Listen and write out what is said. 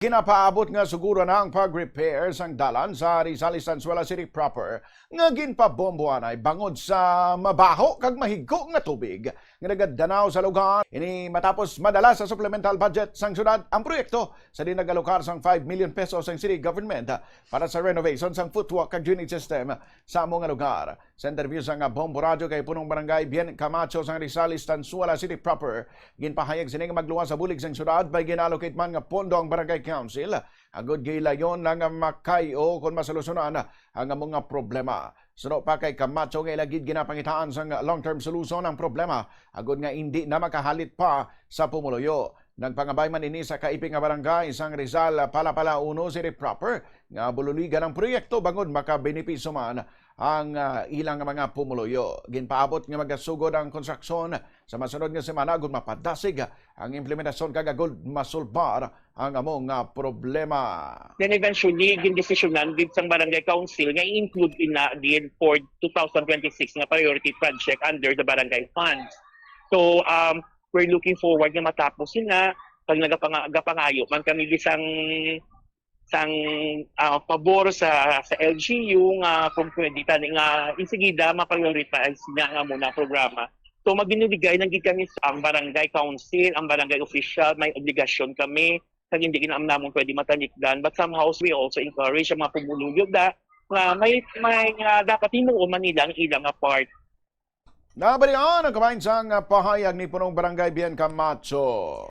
Ginapaabot nga siguro na ang pag-repair sang dalan sa Rizal Estanzuela City proper nga ginpabomboan ay bangod sa mabaho kag mahigko nga tubig nga nagadanaw sa lugar. Ini matapos madala sa supplemental budget sang syudad ang proyekto sa di nagalokar sang 5 million pesos ang city government para sa renovation sang footwalk kag drainage system sa among lugar. Sa interview sang Bombo Radio kay punong barangay Bien Camacho sang Rizal Estanzuela City proper, ginpahayag sini nga magluwas sa bulig sang syudad by ginallocate man nga pondo ang barangay council agud gilayon nga makayo kon masolusyonan ang mga problema. Suno pa kay Camacho nga ilagid ginapangitaan sang long-term solution ang problema agud nga hindi na makahalit pa sa pumuluyo. Nagpangabay man ini sa kaiping nga barangay sang Rizal Palapala 1 City proper nga bululigan ang proyekto bangod makabenepisyo man ang ilang mga pumuluyo. Ginpaabot nga magasugod ang konstruksyon sa masunod nga semana agud mapadasig ang implementasyon kag agud masulbar ang among problema. Then eventually, gindesisyonan din sa barangay council nga i-include na din for 2026 nga priority project under the barangay funds. So, we're looking forward nga matapos sila pag nagapangayo man kami bisang pabor sa LGU nga kung pwede tani nga insigida ma-prioritize nga muna programa. So maginibigay nang kami ang barangay council, ang barangay official, may obligasyon kami kag hindi ginam namon pwede matanikdan, but somehow we also encourage ang mga pumuluyog na may dapat himuon man nila ang ilang part. Nabalian ang kabayan sang pahayag ni punong barangay Bien Camacho.